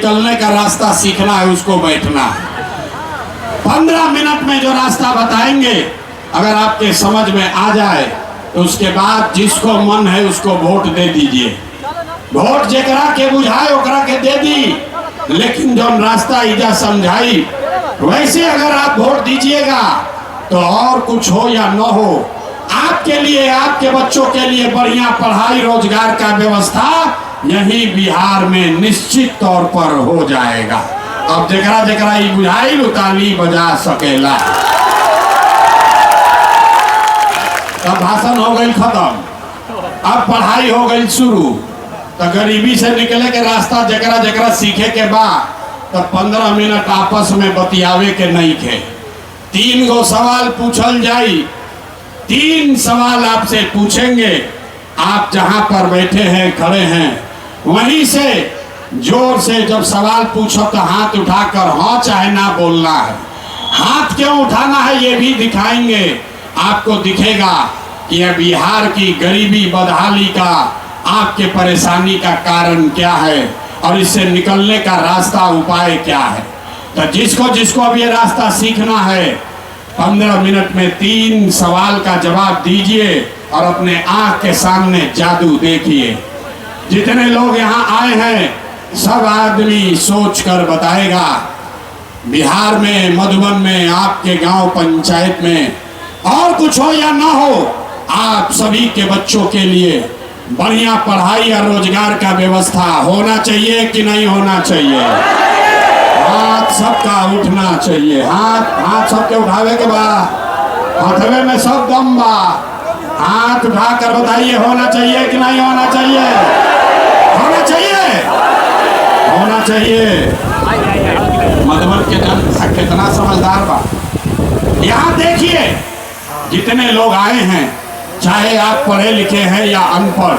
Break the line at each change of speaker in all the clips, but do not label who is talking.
निकलने का रास्ता सीखना है, उसको बैठना है। 15 मिनट में जो रास्ता बताएंगे अगर आपके समझ में आ जाए तो उसके बाद जिसको मन है उसको वोट दे दीजिए। वोट जेकरा के बुझाए ओकरा के दे दी, लेकिन जो रास्ता इजा समझाई वैसे अगर आप वोट दीजिएगा तो और कुछ हो या न हो, आपके लिए, आपके बच्चों के लिए बढ़िया पढ़ाई रोजगार का व्यवस्था यही बिहार में निश्चित तौर पर हो जाएगा। अब जेकरा जेकरा ही बुझाई ताली बजा सकेला। अब भाषण हो गई खत्म, अब पढ़ाई हो गई शुरू। तो गरीबी से निकले के रास्ता जेकरा जेकरा सीखे के बाद तो 15 मिनट आपस में बतियावे के नहीं खे। 3 गो सवाल पूछल जाई, 3 सवाल आपसे पूछेंगे। आप जहां पर बैठे हैं, खड़े हैं, वहीं से जोर से जब सवाल पूछो तो हाथ उठाकर हाँ चाहे ना बोलना है। हाथ क्यों उठाना है ये भी दिखाएंगे। आपको दिखेगा कि यह बिहार की गरीबी बदहाली का, आपके परेशानी का कारण क्या है और इससे निकलने का रास्ता, उपाय क्या है। तो जिसको जिसको अब ये रास्ता सीखना है 15 मिनट में 3 सवाल का जवाब दीजिए और अपने आंख के सामने जादू देखिए। जितने लोग यहाँ आए हैं सब आदमी सोच कर बताएगा। बिहार में, मधुबन में, आपके गांव पंचायत में और कुछ हो या ना हो, आप सभी के बच्चों के लिए बढ़िया पढ़ाई और रोजगार का व्यवस्था होना चाहिए कि नहीं होना चाहिए। हाथ सबका उठना चाहिए। हाथ सबके उठावे के बाद हथवे में सब दम बा। हाथ उठाकर बताइए होना चाहिए कि नहीं होना चाहिए। होना चाहिए, होना चाहिए। मधुबन के जनता कितना समझदार बा। यहाँ देखिए जितने लोग आए हैं, चाहे आप पढ़े लिखे हैं या अनपढ़,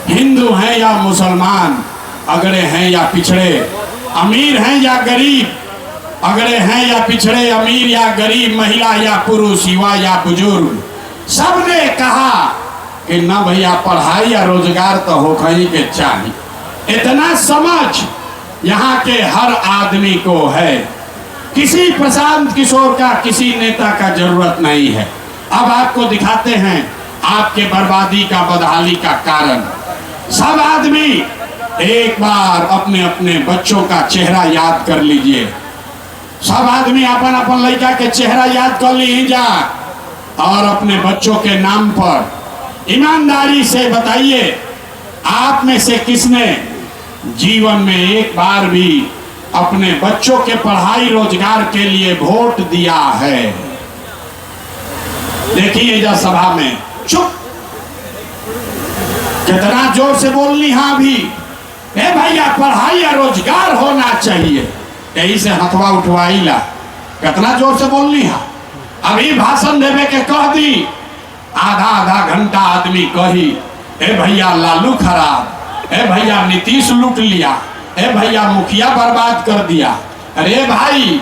हिंदू हैं या मुसलमान, अगड़े हैं या पिछड़े, अमीर हैं या गरीब, अगड़े हैं या पिछड़े, अमीर या गरीब, महिला या पुरुष, युवा या बुजुर्ग, सबने कहा कि ना भैया पढ़ाई या रोजगार तो हो कहीं के चाहिए। इतना समझ यहाँ के हर आदमी को है। किसी प्रशांत किशोर का, किसी नेता का जरूरत नहीं है। अब आपको दिखाते हैं आपके बर्बादी का, बदहाली का कारण। सब आदमी एक बार अपने अपने बच्चों का चेहरा याद कर लीजिए। सब आदमी अपन अपन लड़का के चेहरा याद कर लीजिए और अपने बच्चों के नाम पर ईमानदारी से बताइए, आप में से किसने जीवन में एक बार भी अपने बच्चों के पढ़ाई रोजगार के लिए वोट दिया है? देखिए जा सभा में चुप, कितना जोर से बोलनी। हाँ भी ए भैया पढ़ाई या रोजगार होना चाहिए, यही से हथवा उठवाई ला। कितना जोर से बोलनी है। अभी भाषण देवे के कह दी, आधा आधा घंटा आदमी कही ए भैया लालू खराब, ए भैया नीतीश लूट लिया, ए भैया मुखिया बर्बाद कर दिया। अरे भाई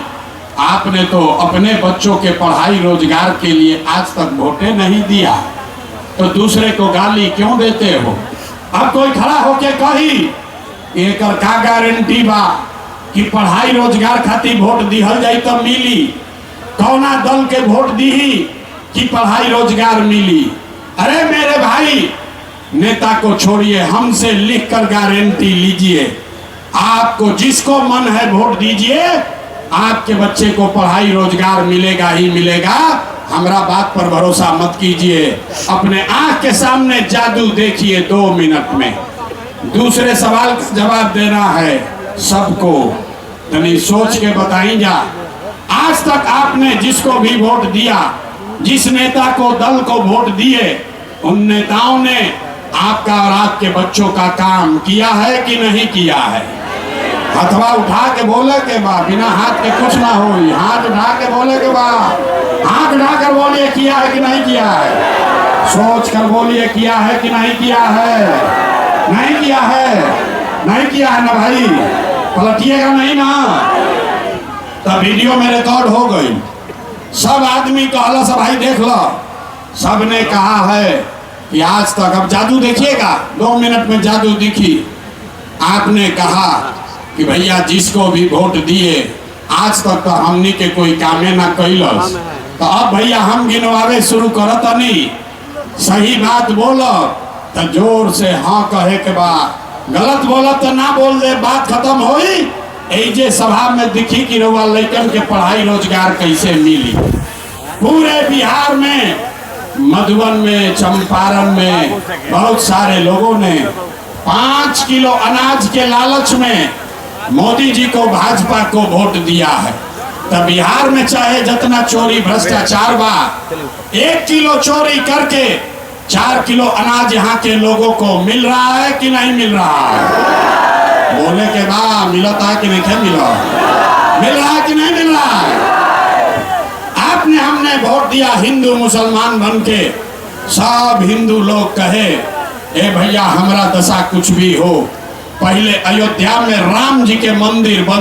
आपने तो अपने बच्चों के पढ़ाई रोजगार के लिए आज तक वोटे नहीं दिया, तो दूसरे को गाली क्यों देते हो? अब कोई खड़ा होके कही एक का गारंटी बा कि पढ़ाई रोजगार खातिर वोट दिहल जाई तो मिली, कौना दल के वोट दी कि पढ़ाई रोजगार मिली? अरे मेरे भाई नेता को छोड़िए, हमसे लिखकर गारंटी लीजिए। आपको जिसको मन है वोट दीजिए, आपके बच्चे को पढ़ाई रोजगार मिलेगा ही मिलेगा। हमरा बात पर भरोसा मत कीजिए, अपने आंख के सामने जादू देखिए 2 मिनट में। दूसरे सवाल का जवाब देना है सबको, तनी सोच के बताई जा। आज तक आपने जिसको भी वोट दिया, जिस नेता को, दल को वोट दिए, उन नेताओं ने आपका और आपके बच्चों का काम किया है कि नहीं किया है? हथवा उठा के बोले के बाद, बिना हाथ के कुछ ना हो। हाथ उठा के बोले के बाद, हाथ उठाकर बोलिए किया है कि नहीं किया है। सोच कर बोलिए किया है कि नहीं किया है। नहीं किया है, नहीं किया है ना भाई, पलटिएगा नहीं ना। तो वीडियो में रिकॉर्ड हो गई। सब आदमी कहला सब भाई देख लो, सब ने कहा है कि आज तक, अब जादू देखिएगा 2 मिनट में जादू दिखी। आपने कहा कि भैया जिसको भी वोट दिए आज तक तो हमनी के कोई कामे ना कैलस, तो अब भैया हम गिनवावे शुरू करत नहीं। सही बात बोलो तो जोर से हाँ कहे के बाद, गलत बोला तो ना बोल दे, बात खत्म होई। ऐजे सभा में दिखी कि रउआ लइकन के पढ़ाई रोजगार कैसे मिली। पूरे बिहार में, मधुबन में, चंपारण में बहुत सारे लोगों ने 5 किलो अनाज के लालच में मोदी जी को, भाजपा को वोट दिया है। तो बिहार में चाहे जितना चोरी भ्रष्टाचार बा, 1 किलो चोरी करके 4 किलो अनाज यहाँ के लोगों को मिल रहा है कि नहीं मिल रहा है? बोले के बाद मिलता है कि नहीं क्या मिल रहा है कि नहीं मिल रहा है? आपने हमने वोट दिया हिंदू मुसलमान बन के, सब हिंदू लोग कहे ए भैया हमारा दशा कुछ भी हो, पहले अयोध्या में राम जी के मंदिर बन